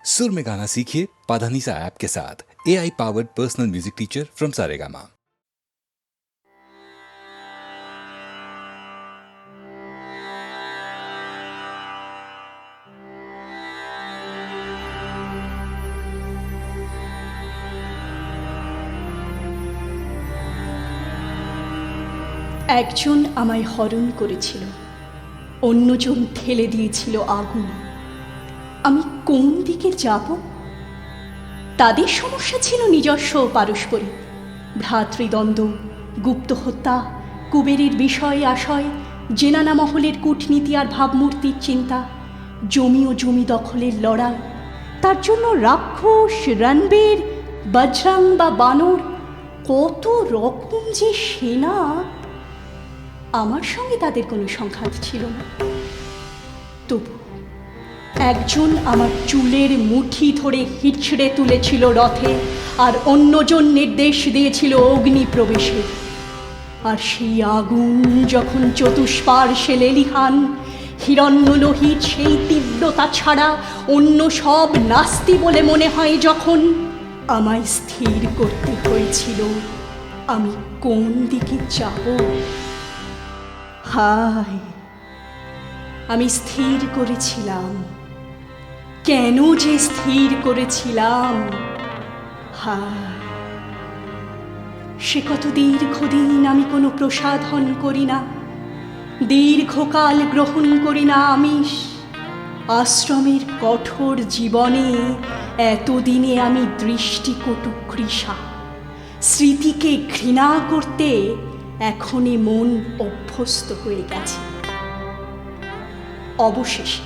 सुर में गाना सीखिए पाधानीसा ऐप के साथ। AI powered personal music teacher from Saregama. একজন আমায় হরণ করেছিল, অন্যজন ঠেলে দিয়েছিল আগুন। আমি কোন দিকে যাব? তাদের সমস্যা ছিল নিজস্ব পারস্পরিক ভ্রাতৃদ্বন্দ্ব, গুপ্ত হত্যা, কুবেরের বিষয় আশয়, জেনানা মহলের কূটনীতি আর ভাবমূর্তির চিন্তা, জমি ও জমি দখলের লড়াই। তার জন্য রাক্ষস, রণবীর, বজরং বা বানর, কত রকম যে সেনা। আমার সঙ্গে তাদের কোনো সংঘাত ছিল না। তবু একজন আমার চুলের মুঠি ধরে হিচড়ে তুলেছিল রথে, আর অন্যজন নির্দেশ দিয়েছিল অগ্নি প্রবেশের। আর সেই আগুন যখন চতুষ্পার্শ্বে লেলিহান, হিরণ্যলোহিত সেই তীব্রতা ছাড়া অন্য সব নাস্তি বলে মনে হয়, যখন আমায় স্থির করতে হয়েছিল আমি কোন দিকে যাব। হায়, আমি স্থির করেছিলাম। কেন যে স্থির করেছিলাম? হায়, সে কত দীর্ঘদিন আমি কোনো প্রসাধন করি না, দীর্ঘকাল গ্রহণ করি না আমিষ। আশ্রমের কঠোর জীবনে এতদিনে আমি দৃষ্টিকটুকৃষা, স্মৃতিকে ঘৃণা করতে এখনই মন অভ্যস্ত হয়ে গেছে। অবশেষে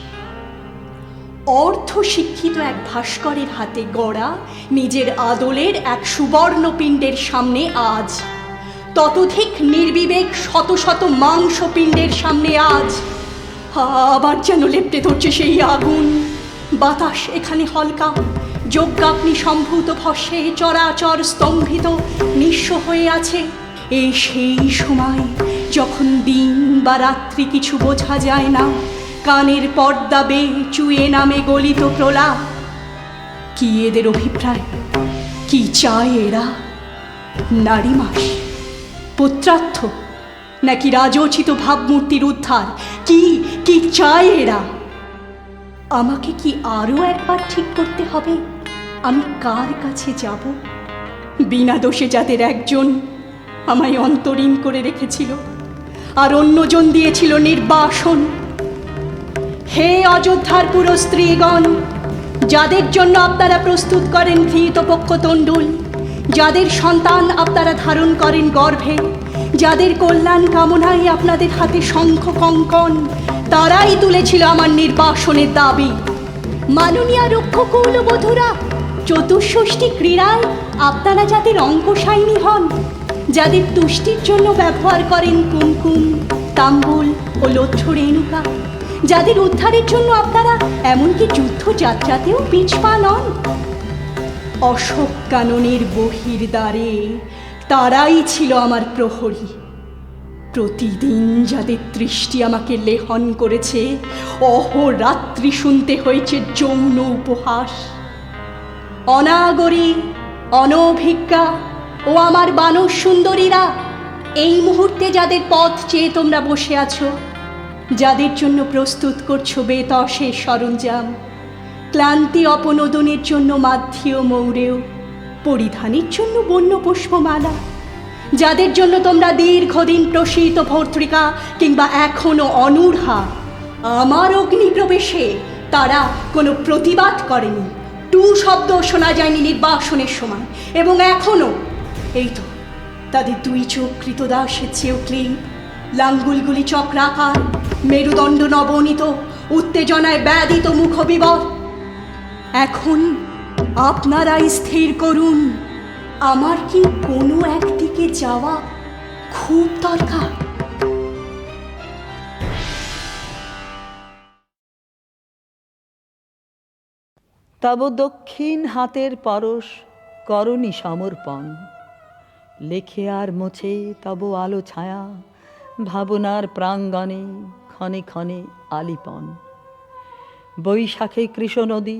অর্ধশিক্ষিত এক ভাস্করের হাতে গড়া নিজের আদলের এক সুবর্ণ পিণ্ডের সামনে আজ, ততোধিক নির্বিবেক শত শত মাংসপিণ্ডের সামনে আজ আবার যেন লেপ্টে ধরছে সেই আগুন। বাতাস এখানে হলকা, যজ্ঞাগ্নি সম্ভূত ভস্মে চরাচর স্তম্ভিত নিঃস্ব হয়ে আছে। এই সেই সময় যখন দিন বা রাত্রি কিছু বোঝা যায় না, কানের পর্দা বেয়ে চুয়ে নামে গলিত প্রলাপ। কি এদের অভিপ্রায়? কি চায় এরা? নারী মাস, পুত্রার্থ, নাকি রাজোচিত ভাবমূর্তির উদ্ধার? কি কি চায় এরা? আমাকে কি আরও একবার ঠিক করতে হবে আমি কার কাছে যাব? বিনা দোষে যাদের একজন আমায় অন্তরীণ করে রেখেছিল আর অন্যজন দিয়েছিল নির্বাসন। হে অযোধ্যার পুরো স্ত্রীগণ, যাদের জন্য আপনারা প্রস্তুত করেন ধৃতপক্ষ তণ্ডুল, যাদের সন্তান আপনারা ধারণ করেন গর্ভে, যাদের কল্যাণ কামনায় আপনাদের হাতে শঙ্খ কঙ্কণ, তারাই তুলেছিল আমার নির্বাসনের দাবি। মাননীয়া রক্ষকুল বধূরা, চতুষ্ষষ্ঠী ক্রীড়ায় আপনারা যাদের অঙ্কশায়িনী হন, যাদের তুষ্টির জন্য ব্যবহার করেন কুমকুম, তাম্বুল ও লক্ষ্য রেণুকা, যাদের উদ্ধারের জন্য আপনারা এমনকি যুদ্ধযাত্রাতেও পিছপা নন, অশোক কাননের বহির্দ্বারে তারাই ছিল আমার প্রহরী। প্রতিদিন যাদের দৃষ্টি আমাকে লেহন করেছে, অহোরাত্রি শুনতে হয়েছে যৌন উপহাস। অনাগরী, অনভিজ্ঞা ও আমার বানর সুন্দরীরা, এই মুহূর্তে যাদের পথ চেয়ে তোমরা বসে আছো, যাদের জন্য প্রস্তুত করছো বেতসের সরঞ্জাম, ক্লান্তি অপনোদনের জন্য মাধ্যীয় মৌরেও, পরিধানের জন্য বন্য পুষ্পমালা, যাদের জন্য তোমরা দীর্ঘদিন প্রসিত ভর্তৃকা কিংবা এখনো অনূঢ়া, আমার অগ্নিপ্রবেশে তারা কোনো প্রতিবাদ করেনি, টু শব্দ শোনা যায়নি নির্বাসনের সময়, এবং এখনো এই তো তাদের দুই চোখ কৃতদাসের চেয়েও ক্লিন, লাঙ্গুলগুলি চক্রাকার, মেরুদণ্ড নবনীত, উত্তেজনায় ব্যাধিত মুখবিবর। এখন আপনারাই স্থির করুন, আমার কি কোনো একদিকে যাওয়া খুব দরকার? তব দক্ষিণ হাতের পরশ করণী সমর্পণ, লেখে আর মোছে তব আলো ছায়া ভাবনার প্রাঙ্গণে ক্ষণে ক্ষণে আলিপন। বৈশাখে কৃষ্ণ নদী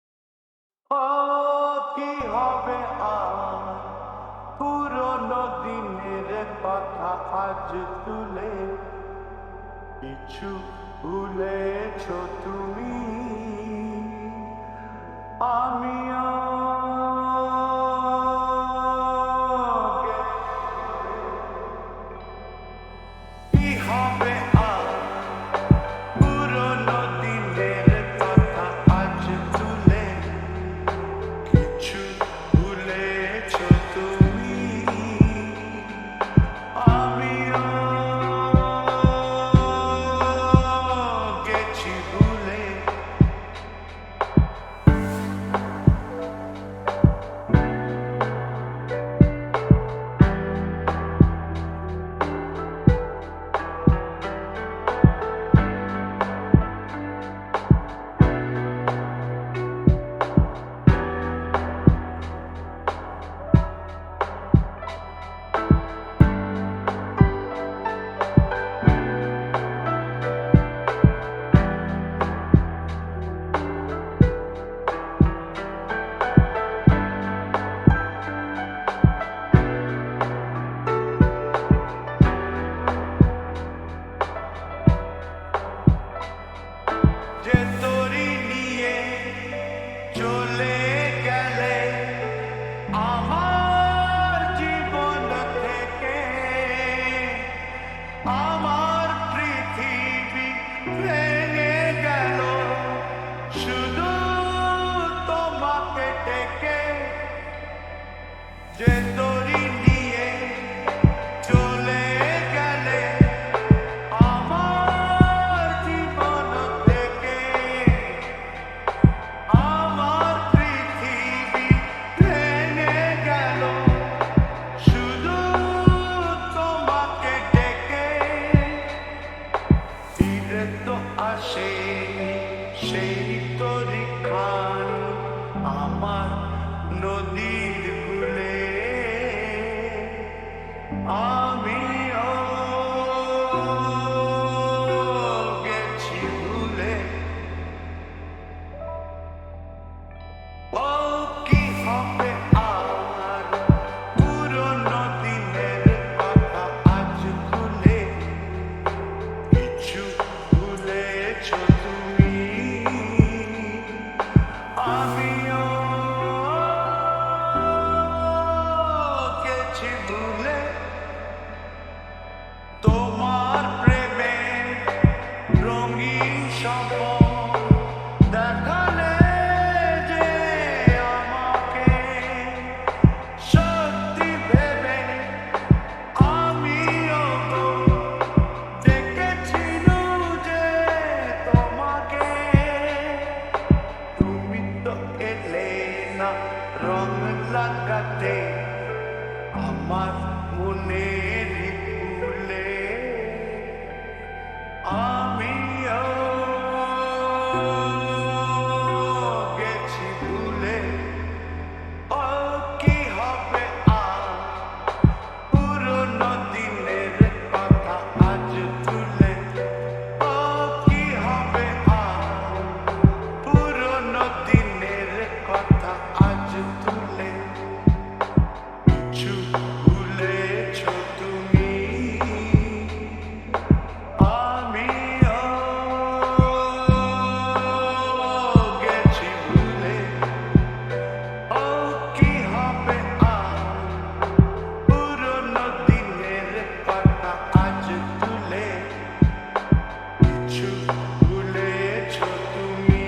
কি হবে আর পুরনো দিনের কথা আজ তুলে কিছু ভুলেছ তুমি আমিও কি হবে আর পুরনো দিনের কথা আজ তুলে কিছু ভুলেছ তুমি আমিও গেছি ভুলে যে তোরি নিয়ে চলে গেলে আমার জীবন থেকে আমার পৃথিবী ভেঙে গেল শুধু তোমাকে ডেকে যে তোরি নিয়ে চলে গেলে আমার জীবন থেকে আমার পৃথিবী ভেঙে গেল শুধু তোমাকে ডেকে ফিরে তো আসে সেই তরি খান আমার নদীর কূলে আমিও গেছি ভুলে ও কি হবে আর পুরনো দিনের কথা আজ ভুলে কিছু ভুলেছ তুমি আমিও গেছি ভুলে তোমার প্রেমে রঙিন স্বপ্ন দেখালে যে আমাকে সত্যি ভেবে আমিও দেখেছিল যে তোমাকে তুমি তো এলে না রং লাগাতে আমার মনের ফুলে আমিও গেছি ভুলে ও কি হবে আর পুরনো দিনের কথা আজ তুলে ও কি হবে আর পুরনো দিনের কথা আজ তুলে কিছু ভুলেছ তুমি আমিও গেছি ভুলে ও কি হবে আর পুরনো দিনের কথা আজ তুলে কিছু ভুলেছ তুমি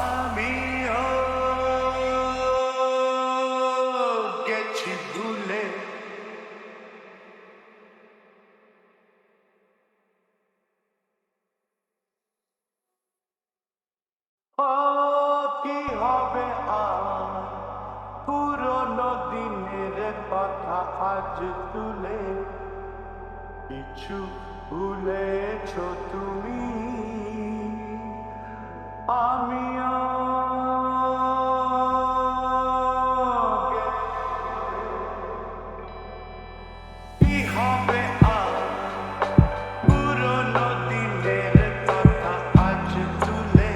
আমিও গেছি ভুলে ও কি হবে আর পুরনো দিনের কথা আজ তুলে কিছু ভুলেছ তুমি আমিও কি হবে আর পুরনো দিনের কথা আজ তুলে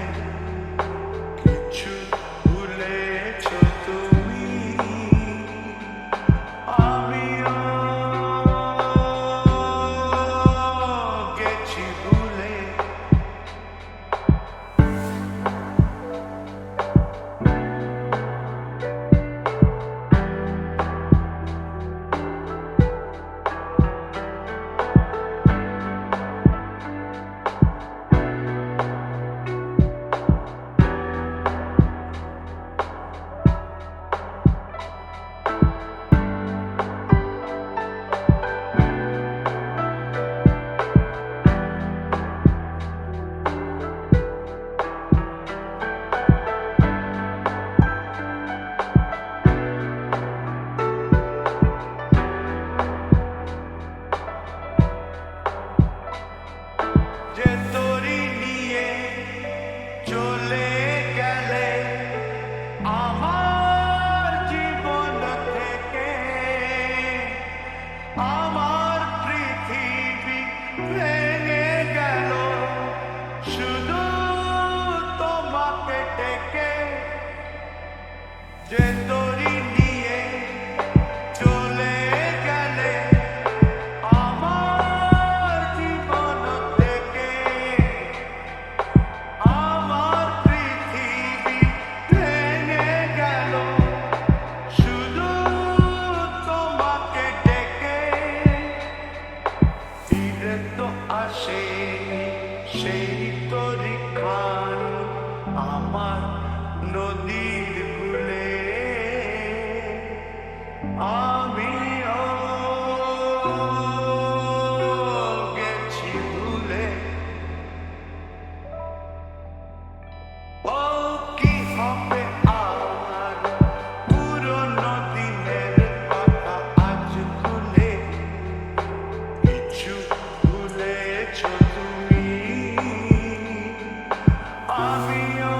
আমিও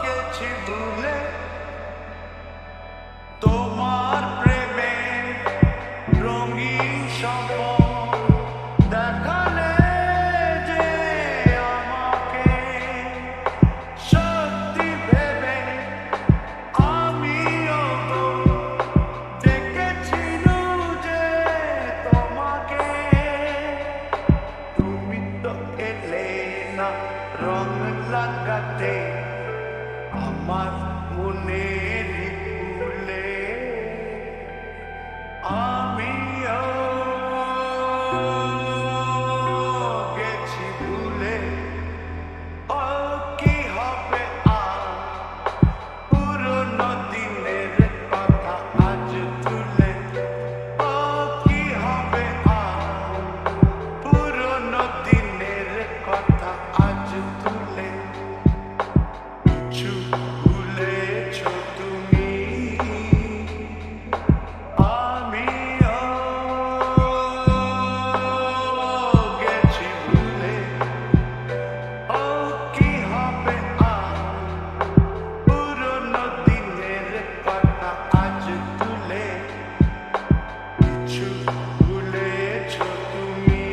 গেছি ভুলে তোমার প্রেমে রঙিন স্বপ্ন দেখালে যে আমাকে সত্যি ভেবে আমিও তো দেখেছিলাম যে তোমাকে তুমি তো এলে না রং লাগাতে আমার মনের ফুলে আমিও গেছি ভুলে ও কি হবে আর পুরনো দিনের কথা আজ তুলে ও কি হবে আর পুরনো দিনের কথা আজ তুলে কিছু ভুলেছ তুমি আমিও গেছি ভুলে ও কি হবে আর পুরনো দিনের কথা আজ তুলে কিছু ভুলেছ তুমি